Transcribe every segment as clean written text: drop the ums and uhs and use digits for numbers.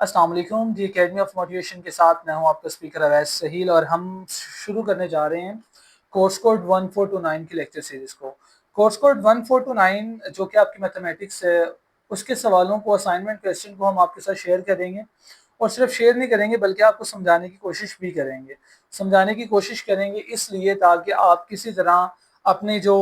अस्सलाम वालेकुम दी academy of motivation के साथ मैं हूं आपका स्पीकर अवैस सहील और हम शुरू करने जा रहे हैं कोर्स कोड 1429 की लेक्चर सीरीज को। कोर्स कोड 1429 जो कि आपकी मैथमेटिक्स है उसके सवालों को असाइनमेंट क्वेश्चन को हम आपके साथ शेयर करेंगे और सिर्फ शेयर नहीं करेंगे बल्कि आपको समझाने की कोशिश भी करेंगे। समझाने की कोशिश करेंगे इसलिए ताकि आप किसी तरह अपनी जो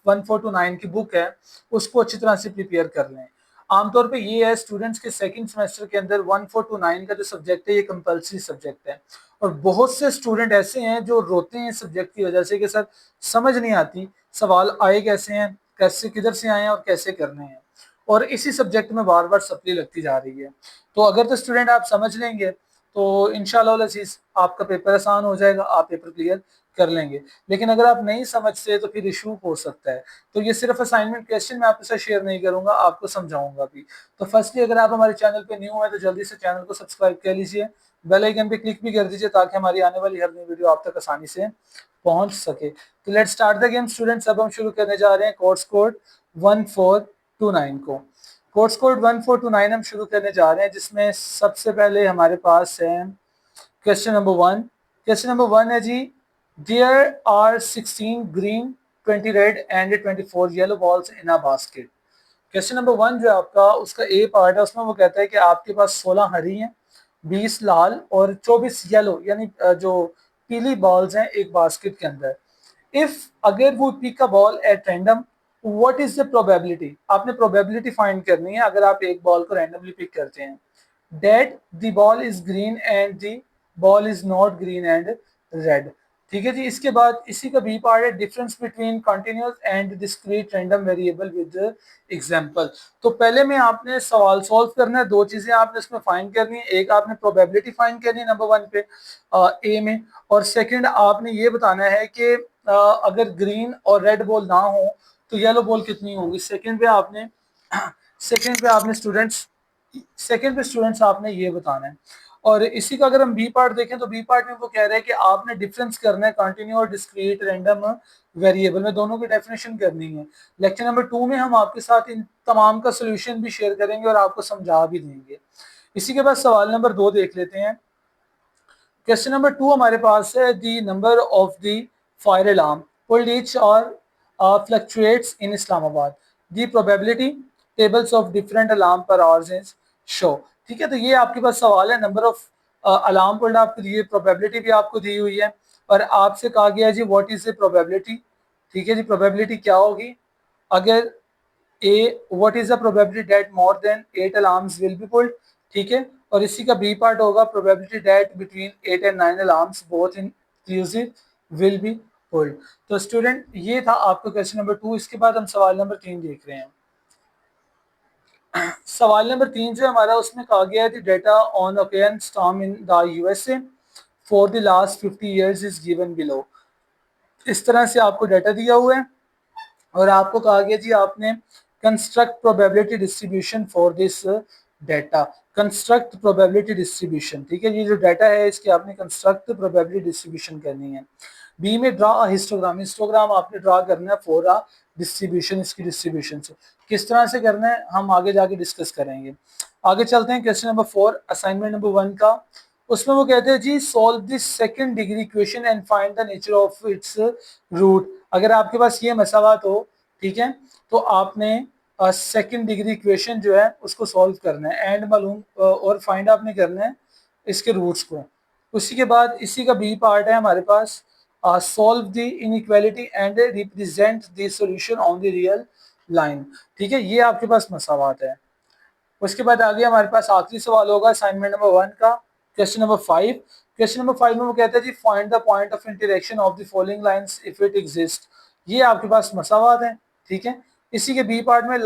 1429 की बुक है उसको अच्छी तरह से प्रिपेयर कर लें। आमतौर पे ये है स्टूडेंट्स के सेकंड सेमेस्टर के अंदर 1429 का जो सब्जेक्ट है ये कंपलसरी सब्जेक्ट है और बहुत से स्टूडेंट ऐसे हैं जो रोते हैं इस सब्जेक्ट की वजह से कि सर समझ नहीं आती सवाल आए कैसे हैं, कैसे किधर से आए हैं और कैसे करने हैं, और इसी सब्जेक्ट में बार बार सप्ली लगती जा रही है। तो अगर तो स्टूडेंट आप समझ लेंगे तो इंशाल्लाह अज़ीज़ आपका पेपर आसान हो जाएगा, आप पेपर क्लियर कर लेंगे। लेकिन अगर आप नहीं समझते तो फिर इशू हो सकता है। तो ये सिर्फ असाइनमेंट क्वेश्चन मैं आपके साथ शेयर नहीं करूंगा, आपको समझाऊंगा भी। तो फर्स्टली अगर आप हमारे चैनल पे न्यू है तो जल्दी से चैनल को सब्सक्राइब कर लीजिए, बेल आइकन पे क्लिक भी कर दीजिए ताकि हमारी आने वाली हर नई वीडियो आप तक आसानी से पहुंच सके। तो let's start the game students. अब हम शुरू करने जा रहे हैं कोर्स कोड 1429 को। कोर्स कोड 1429 हम शुरू करने जा रहे हैं जिसमें सबसे पहले हमारे पास है क्वेश्चन नंबर 1। क्वेश्चन नंबर 1 है जी, there are 16 green 20 red and 24 yellow balls in a basket. Question number 1 जो है आपका उसका ए पार्ट है, उसमें वो कहता है कि आपके पास 16 हरी हैं, 20 लाल और 24 येलो यानी जो पीली बॉल्स हैं एक बास्केट के अंदर। इफ अगर वो pick a ball at random, what is the probability, आपने प्रोबेबिलिटी फाइंड करनी है अगर आप एक बॉल को रैंडमली पिक करते हैं, that the ball is green and the ball is not green and red. ठीक है जी। इसके बाद इसी का बी पार्ट है, difference between continuous and discrete random variable with example. तो पहले में आपने सवाल सॉल्व करना है, दो चीजें आपने इसमें फाइंड करनी है, एक आपने प्रोबेबिलिटी फाइंड करनी है नंबर 1 पे ए में, और सेकंड आपने ये बताना है कि अगर ग्रीन और रेड बॉल ना हो तो येलो बॉल कितनी होंगी। सेकंड पे आपने स्टूडेंट्स आपने ये बताना है। और इसी का अगर हम बी पार्ट देखें तो बी पार्ट में वो कह रहे हैं कि आपने डिफरेंस करना है कंटिन्यू और डिस्क्रीट रैंडम वेरिएबल में, दोनों की डेफिनेशन करनी है। लेक्चर नंबर 2 में हम आपके साथ इन तमाम का सोल्यूशन भी शेयर करेंगे और आपको समझा भी देंगे। इसी के बाद सवाल नंबर 2 देख लेते हैं। क्वेश्चन नंबर 2 हमारे पास है, the number of the fire alarm pulled each hour fluctuates in Islamabad, the probability tables of different alarm per hours is show. ठीक है, तो ये आपके पास सवाल है, नंबर ऑफ अलार्म पुल्ड आपको दी है, प्रोबेबिलिटी भी आपको दी हुई है और आपसे कहा गया है जी व्हाट इज द प्रोबेबिलिटी। ठीक है जी, प्रोबेबिलिटी क्या होगी अगर A, what is the probability that more than 8 alarms will be pulled. ठीक है, और इसी का बी पार्ट होगा probability that between 8 and 9 alarms both inclusive will be pulled. तो स्टूडेंट ये था आपका क्वेश्चन नंबर 2। इसके बाद हम सवाल नंबर 3 देख रहे हैं। सवाल नंबर 3 जो हमारा उसमें कहा गया है data on occurrence storm in the USA for the last 50 years is given below. इस तरह से आपको डाटा दिया हुआ है और आपको कहा गया जी आपने construct probability distribution for this data, construct probability distribution. ठीक है, ये जो डाटा है इसकी आपने कंस्ट्रक्ट प्रोबेबिलिटी डिस्ट्रीब्यूशन करनी है। बी में ड्रा अ हिस्टोग्राम, हिस्टोग्राम आपने ड्रा करना है फॉर अ डिस्ट्रीब्यूशन, इसकी डिस्ट्रीब्यूशन से किस तरह से करना है हम आगे जाके डिस्कस करेंगे। आगे चलते हैं क्वेश्चन नंबर 4 असाइनमेंट नंबर 1 का। उसमें वो कहते हैं जी solve this second degree equation and find the nature of its root. अगर आपके पास ये मसावात हो, ठीक है, तो आपने सेकंड डिग्री इक्वेशन जो है उसको सॉल्व करना है एंड मालूम और फाइंड आपने करना है इसके रूट्स को। उसी के बाद इसी का बी पार्ट है हमारे पास, solve the inequality and represent the solution on the real line. ठीक है, ये आपके पास मसावात है। उसके बाद आगे हमारे पास आखिरी सवाल होगा असाइनमेंट नंबर 1 का, क्वेश्चन नंबर 5। क्वेश्चन नंबर 5 में वो कहता है जी find the point of intersection of the following lines if it exist. ये आपके पास मसावात है। ठीक है, इसी के बी पार्ट में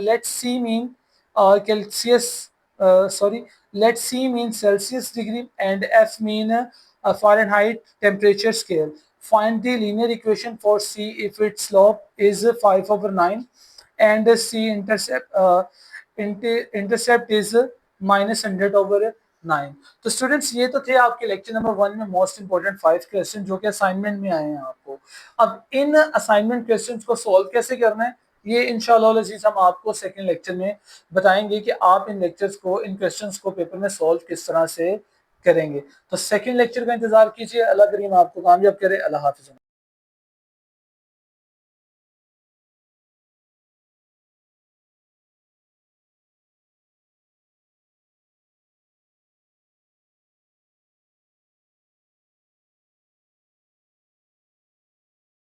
let C mean Celsius sorry let C mean Celsius degree and F mean Fahrenheit temperature scale, find the linear equation for C if its slope is 5/9 and C intercept is -100/9। तो students ये तो थे आपके lecture number 1 में most important 5 question जो कि assignment में आए हैं आपको। अब इन असाइनमेंट क्वेश्चंस को सॉल्व कैसे करना है ये इंशाल्लाह अज़ीज़ हम आपको सेकंड लेक्चर में बताएंगे कि आप इन लेक्चर्स को, इन क्वेश्चंस को पेपर में सॉल्व किस तरह से करेंगे। तो सेकंड लेक्चर का इंतजार कीजिए। अल्लाह करीम आपको कामयाब करे। अल्लाह हाफ़िज़।